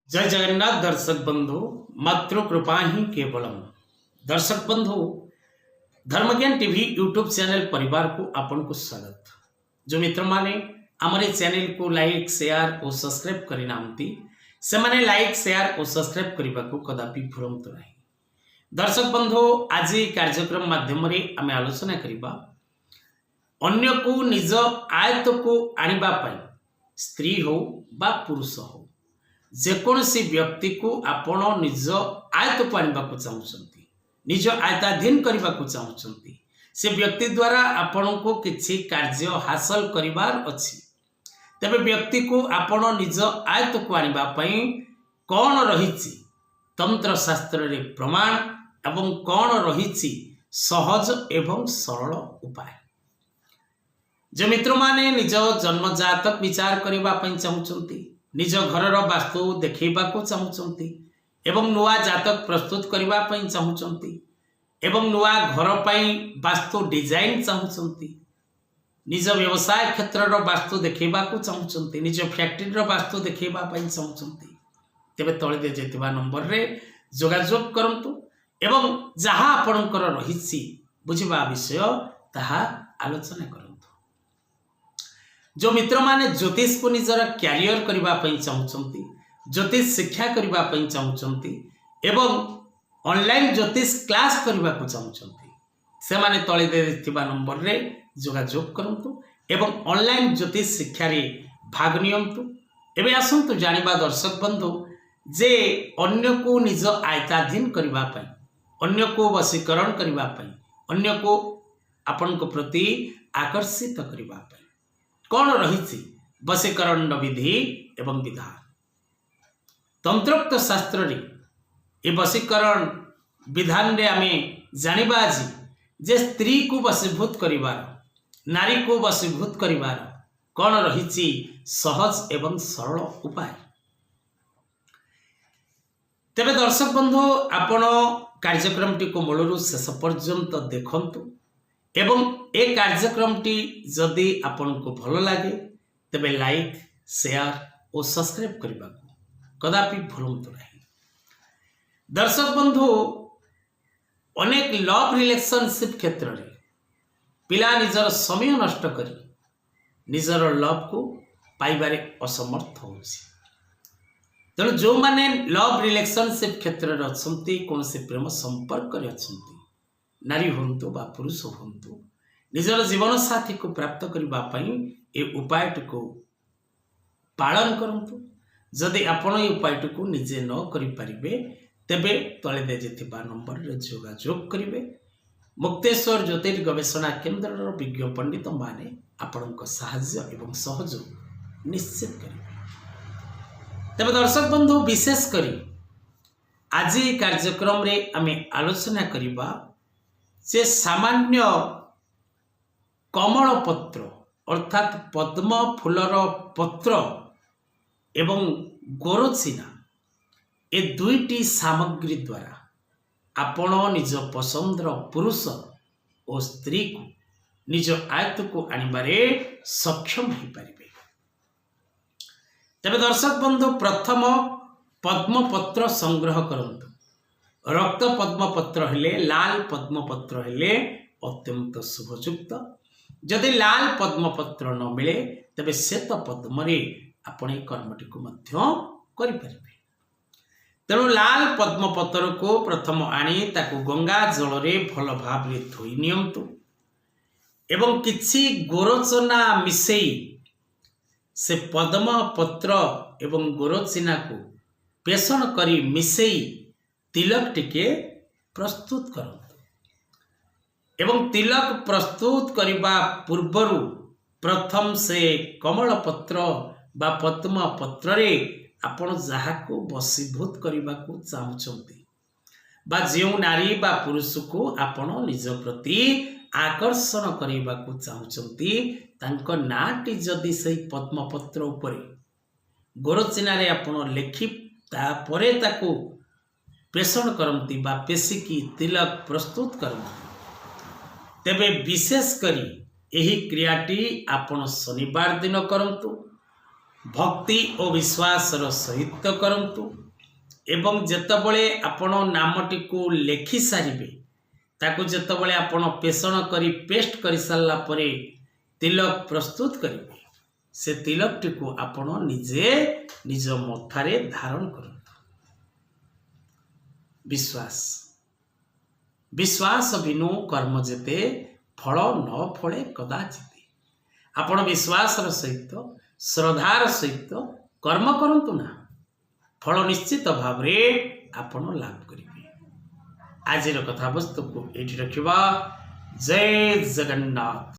जय जगन्नाथ दर्शक बंधु मातृ कृपा ही केवलम। दर्शक बंधु धर्मज्ञान टीवी यूट्यूब चैनल परिवार को आपन को स्वागत। जो मित्र माने हमारे चैनल को लाइक शेयर और सब्सक्राइब करि नांती से माने लाइक शेयर और सब्सक्राइब करबा को कदापि भूलंतु नहीं। दर्शक बंधु आज कार्यक्रम माध्यम रे आमे आलोचना करिबा अन्य को निज आयत को आनिबा पई स्त्री हो बा पुरुष हो जेकोसी व्यक्ति को आपण निज आयत को आनिबा को चाहउछंती, निज आयताधीन करबा को चाहउछंती, से व्यक्ति द्वारा आपण को किछि कार्य हासिल करिवार अछि। तबे व्यक्ति को आपण निज आयत को आनिबा पई कोन रहिछि तंत्र शास्त्र रे प्रमाण एवं कोन रहिछि सहज एवं सरल उपाय। जो मित्र माने निज जन्म जातक विचार करबा पई चाहउछंती, निज घरर वास्तु देखैबा को चाहउछंती एवं नुआ जातक प्रस्तुत करबा पई चाहउछंती एवं नुआ घर पई वास्तु डिजाइन चाहउछंती, निज व्यवसाय क्षेत्र रो वास्तु देखैबा को चाहउछंती, निज फैक्ट्री रो वास्तु देखैबा पई चाहउछंती, तेबे तळे दे जेतिबा नंबर रे जोगाजोग करंतु एवं जहा आपणकर रहिछि बुझिबा विषय ताहा आलोचना करंतु। जो मित्र माने ज्योतिष को निजर कैरियर करबा पई चाहउछंती, ज्योतिष शिक्षा करबा पई चाहउछंती एवं ऑनलाइन ज्योतिष क्लास करबा को चाहउछंती से माने तळे देथिबा नंबर रे जोगाजोग करंतु एवं ऑनलाइन ज्योतिष शिक्षा रे भाग नियंतु। एबे आसंतु जानिबा दर्शक बंधु जे अन्य को निज आयताधीन करबा पई, अन्य को वशीकरण करबा पई, अन्य को आपन को प्रति आकर्षित करबा पई कौन रही वशीकरण विधि एवं विधान। तंत्रोक्त शास्त्र रे ए वशीकरण विधान रे आमे जानिबा आज जे स्त्री को वशीभूत करिवार, नारी को वशीभूत करिवार कौन रही सहज एवं सरल उपाय। तेबे दर्शक बंधु आपण कार्यक्रम टी को मूलरू शेष पर्यंत देखंतु एवं ए कार्यक्रम टी जदि आपन को भल लगे तेबे लाइक शेयर और सब्सक्राइब करबा को कदापि भूलंतु नहीं। दर्शक बंधु अनेक लव रिलेशनशिप क्षेत्र रे पिला निजर समय नष्ट करी निजर लव को पाइबारे असमर्थ होछि। तेणु जो माने लव रिलेशनशिप क्षेत्र रे अछंती कोन से प्रेम संपर्क रे अछंती नारी हंतु बा पुरुष हंतु निजर जीवन साथी को प्राप्त करबा पई ए उपाय को पालन करंतु। जदि आपण ए उपाय को निजे न करि परिबे तेबे तळे दे जेतिबा नंबर रे जोगाजोग करिवे। मुक्तेश्वर ज्योतिष गवेषणा केंद्र रो विज्ञ पंडित माने आपणक सहाय्य एवं सहयोग निश्चित करिवे। तबे दर्शक बंधु विशेष करी आज कार्यक्रम रे आमे आलोचना करिबा से सामान्य कमल पत्र अर्थात पद्म फूलर पत्र एवं गोरचिना ए दुईटी सामग्री द्वारा आपण निज पसंदर पुरुष और स्त्री को निज आयत को आनिबारे सक्षम हो पारिबे। तबे दर्शक बंधु प्रथम पद्म पत्र संग्रह करंतु। रक्त पद्म पत्र हेले लाल पद्म पत्र हेले अत्यंत शुभयुक्त। जदि लाल पद्म पत्र न मिले तबे श्वेत पद्म रे आपण कर्मटी को मध्य करि परिबे। तेणु लाल पद्म पत्र को प्रथम आनी ताकू गंगा जल रे भल भाव रे धोई नियंतु एवं किछि गोरचना मिसेई से पद्म पत्र एवं गोरचना को पेषण करी मिसेई तिलक टिके प्रस्तुत करंतु एवं तिलक प्रस्तुत करिबा पूर्वरु प्रथम से कमल पत्र बा पद्म पत्र रे आपण जहा को वशीभूत करिबा को चाहउछंती बा जेउ नारी बा पुरुष को आपण निज प्रति आकर्षण करिबा को चाहउछंती तांको नाटी जदि सही पद्म पत्र उपरे गोरचिना रे आपण लेखि ता परे ताकू पेषण करती बा पेशिकी तिलक प्रस्तुत करती तेबे विशेष करी एही क्रियाटी आपण शनिवार दिन करंतु भक्ति और विश्वास सहित करंतु एवं जेतबळे आपण नामटी को लेखि सारिबे ताकू जेतबळे आपण पेषण करी पेस्ट करी सारला परे तिलक प्रस्तुत करिवे से तिलकटी को आपण निजे निज मथारे धारण करंतु। विश्वास विश्वास बिनु कर्म जेते फल न फले कदाचित आपण विश्वास सहित श्रद्धार सहित कर्म करंतु ना फल निश्चित भाव रे आपण लाभ करिवे। आजिर कथा वस्तु को एठी रखिबा। जय जगन्नाथ।